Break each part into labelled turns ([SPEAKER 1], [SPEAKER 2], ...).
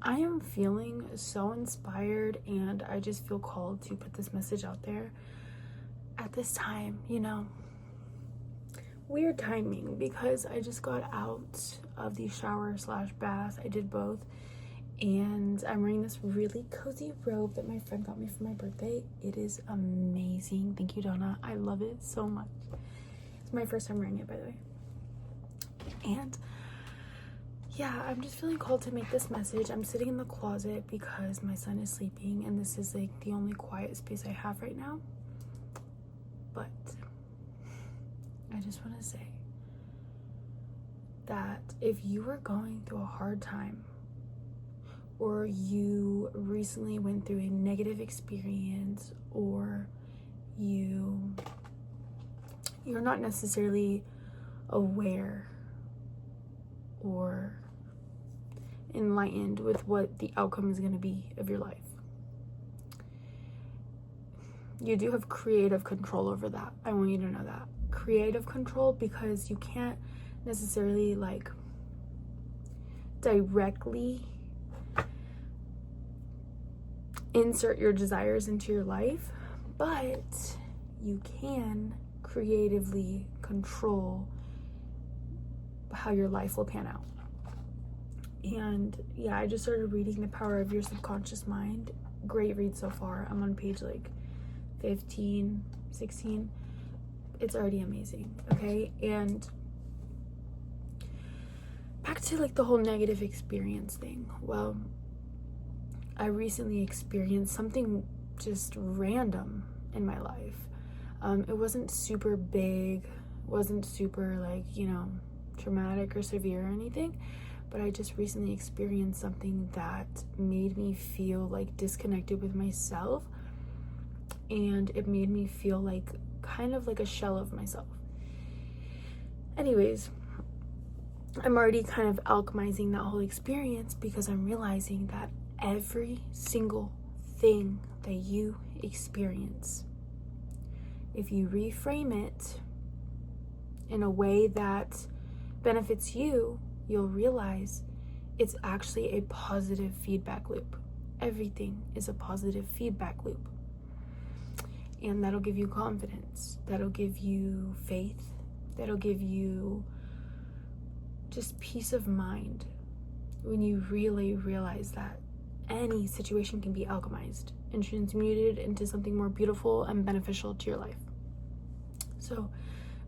[SPEAKER 1] I am feeling so inspired, and I just feel called to put this message out there at this time. Weird timing, because I just got out of the shower / bath. I did both, and I'm wearing this really cozy robe that my friend got me for my birthday. It is amazing. Thank you, Donna. I love it so much. It's my first time wearing it, by the way. And yeah, I'm just feeling called to make this message. I'm sitting in the closet because my son is sleeping, and this is like the only quiet space I have right now. But I just want to say that if you are going through a hard time, or you recently went through a negative experience, or you're not necessarily aware or enlightened with what the outcome is going to be of your life, you do have creative control over that. I want you to know that. Creative control, because you can't necessarily like directly insert your desires into your life, but you can creatively control how your life will pan out. And yeah, I just started reading The Power of Your Subconscious Mind. Great read so far. I'm on page like 15, 16. It's already amazing. Okay. And back to like the whole negative experience thing. Well, I recently experienced something just random in my life. It wasn't super big, wasn't super like, traumatic or severe or anything, but I just recently experienced something that made me feel like disconnected with myself, and it made me feel like kind of like a shell of myself. Anyways, I'm already kind of alchemizing that whole experience, because I'm realizing that every single thing that you experience, if you reframe it in a way that benefits you, you'll realize it's actually a positive feedback loop. Everything is a positive feedback loop. And that'll give you confidence. That'll give you faith. That'll give you just peace of mind when you really realize that any situation can be alchemized and transmuted into something more beautiful and beneficial to your life. So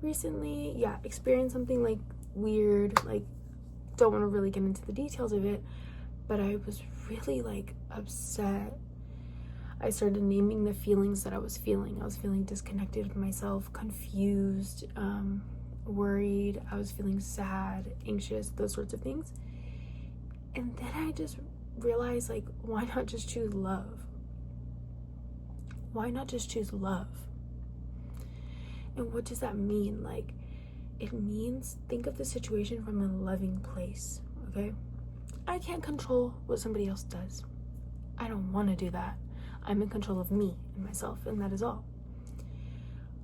[SPEAKER 1] recently, experienced something like weird, like don't want to really get into the details of it, but I was really like upset. I started naming the feelings that I was feeling. I was feeling disconnected with myself, confused, worried. I was feeling sad, anxious, those sorts of things. And then I just realized, like, why not just choose love? Why not just choose love? And what does that mean? Like, it means think of the situation from a loving place, okay? I can't control what somebody else does. I don't want to do that. I'm in control of me and myself, and that is all.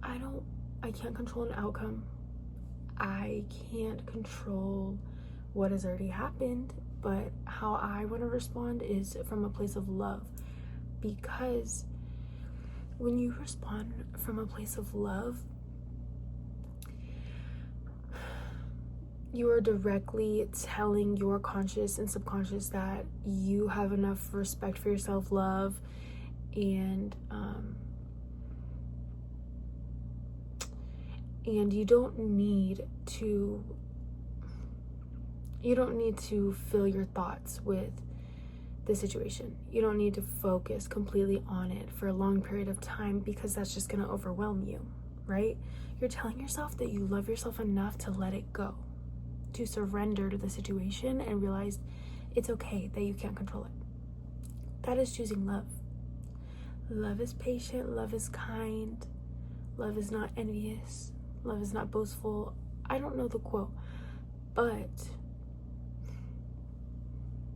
[SPEAKER 1] I can't control an outcome. I can't control what has already happened, but how I want to respond is from a place of love. Because when you respond from a place of love, you are directly telling your conscious and subconscious that you have enough respect for yourself, love, and you don't need to fill your thoughts with the situation. You don't need to focus completely on it for a long period of time, because that's just going to overwhelm you, right? You're telling yourself that you love yourself enough to let it go, to surrender to the situation and realize it's okay that you can't control it. That is choosing love. Love is patient, love is kind, love is not envious, love is not boastful. I don't know the quote, but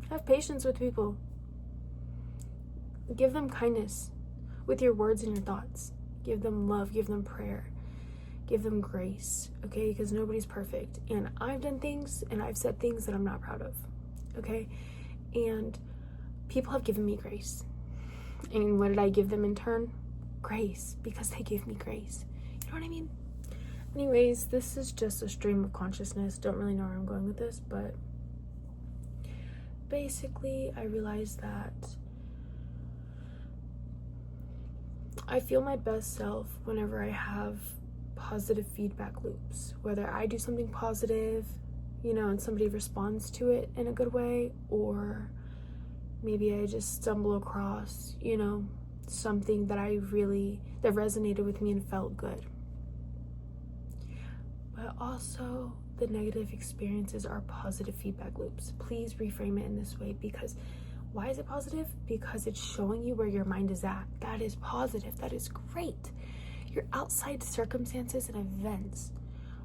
[SPEAKER 1] have patience with people. Give them kindness with your words and your thoughts. Give them love, give them prayer, give them grace, okay? Because nobody's perfect. And I've done things and I've said things that I'm not proud of, okay? And people have given me grace. And what did I give them in turn? Grace, because they gave me grace. You know what I mean? Anyways, this is just a stream of consciousness. Don't really know where I'm going with this, but basically I realized that I feel my best self whenever I have positive feedback loops. Whether I do something positive, you know, and somebody responds to it in a good way, or maybe I just stumble across, you know, something that that resonated with me and felt good. But also, the negative experiences are positive feedback loops. Please reframe it in this way, because why is it positive? Because it's showing you where your mind is at. That is positive. That is great. Your outside circumstances and events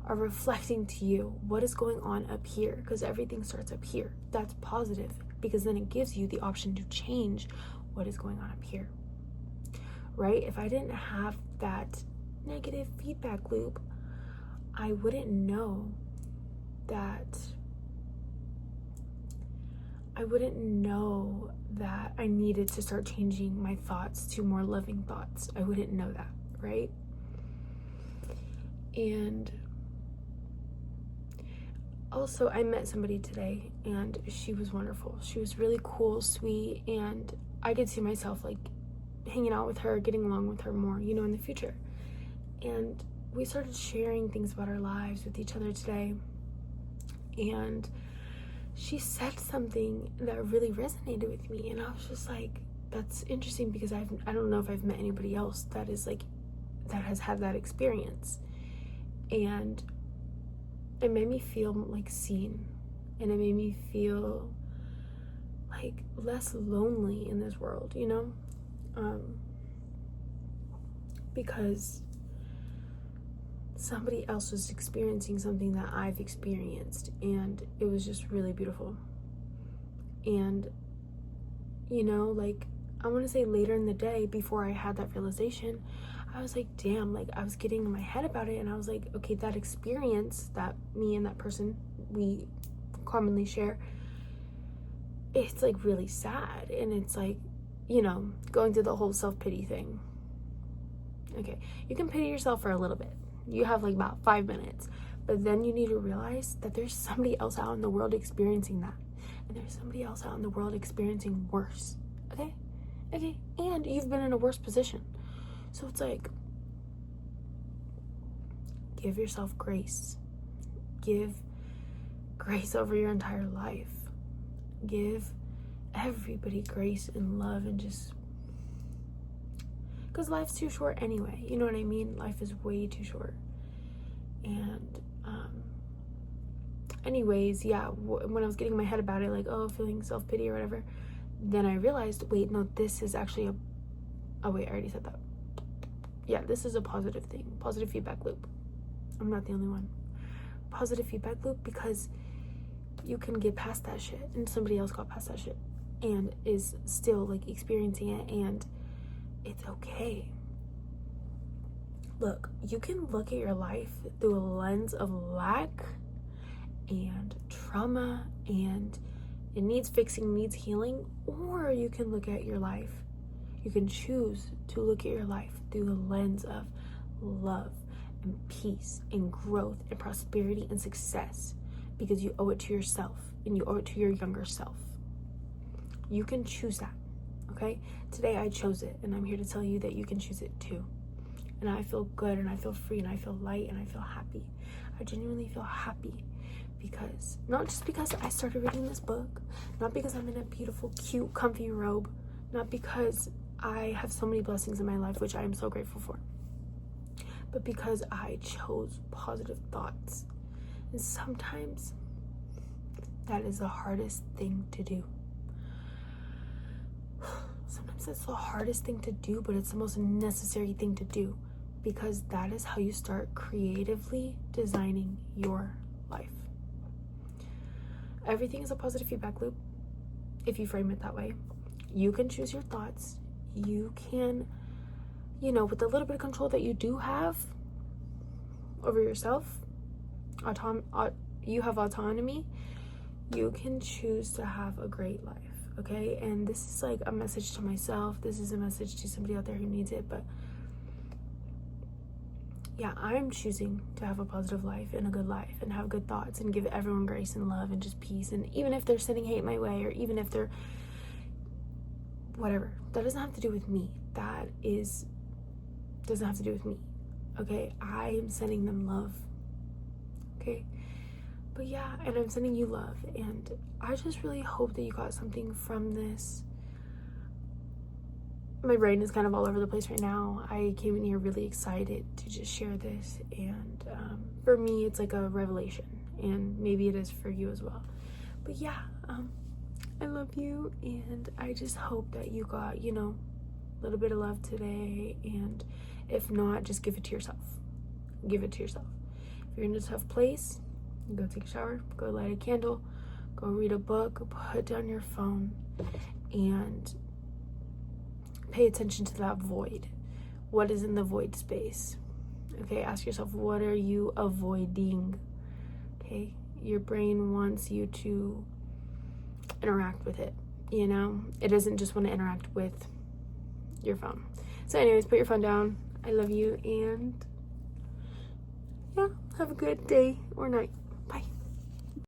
[SPEAKER 1] are reflecting to you what is going on up here, because everything starts up here. That's positive, because then it gives you the option to change what is going on up here, right? If I didn't have that negative feedback loop, I wouldn't know that I needed to start changing my thoughts to more loving thoughts. I wouldn't know that, right? And also, I met somebody today, and she was wonderful. She was really cool, sweet, and I could see myself like hanging out with her, getting along with her more, you know, in the future. And we started sharing things about our lives with each other today, and she said something that really resonated with me, and I was just like, that's interesting, because I don't know if I've met anybody else that has had that experience. And it made me feel like seen, and it made me feel like less lonely in this world, you know? Because somebody else was experiencing something that I've experienced, and it was just really beautiful. And, you know, like, I want to say later in the day, before I had that realization, I was like, damn, like, I was getting in my head about it, and I was like, okay, that experience that me and that person, we commonly share, it's like really sad, and it's like, you know, going through the whole self-pity thing. Okay, you can pity yourself for a little bit. You have like about 5 minutes, but then you need to realize that there's somebody else out in the world experiencing that, and there's somebody else out in the world experiencing worse. Okay, and you've been in a worse position. So it's like, give yourself grace. Give grace over your entire life. Give everybody grace and love, and just, because life's too short anyway, you know what I mean? Life is way too short. And anyways, yeah, when I was getting in my head about it, like, oh, feeling self-pity or whatever, then I realized, wait, no, this is actually oh wait, I already said that. Yeah, this is a positive thing, positive feedback loop. I'm not the only one. Positive feedback loop, because you can get past that shit, and somebody else got past that shit and is still like experiencing it, and it's okay. Look, you can look at your life through a lens of lack and trauma, and it needs fixing, needs healing, or you can look at your life. You can choose to look at your life through the lens of love and peace and growth and prosperity and success, because you owe it to yourself, and you owe it to your younger self. You can choose that, okay? Today I chose it, and I'm here to tell you that you can choose it too. And I feel good, and I feel free, and I feel light, and I feel happy. I genuinely feel happy, because not just because I started reading this book, not because I'm in a beautiful, cute, comfy robe, not because I have so many blessings in my life, which I am so grateful for, but because I chose positive thoughts. And sometimes that is the hardest thing to do. Sometimes it's the hardest thing to do, but it's the most necessary thing to do, because that is how you start creatively designing your life. Everything is a positive feedback loop if you frame it that way. You can choose your thoughts. You can, you know, with the little bit of control that you do have over yourself, you have autonomy. You can choose to have a great life. okay? And this is like a message to myself. This is a message to somebody out there who needs it. But yeah, I'm choosing to have a positive life and a good life and have good thoughts and give everyone grace and love and just peace. And even if they're sending hate my way, or even if they're whatever, that doesn't have to do with me. Doesn't have to do with me, okay? I am sending them love, okay? But yeah, and I'm sending you love, and I just really hope that you got something from this. My brain is kind of all over the place right now. I came in here really excited to just share this, and for me, it's like a revelation, and maybe it is for you as well. But yeah, I love you, and I just hope that you got, a little bit of love today, and if not, just give it to yourself. Give it to yourself. If you're in a tough place, go take a shower, go light a candle, go read a book, put down your phone, and pay attention to that void. What is in the void space? Okay, ask yourself, what are you avoiding? Okay, your brain wants you to interact with it, It doesn't just want to interact with your phone. So anyways, put your phone down. I love you, and yeah, have a good day or night.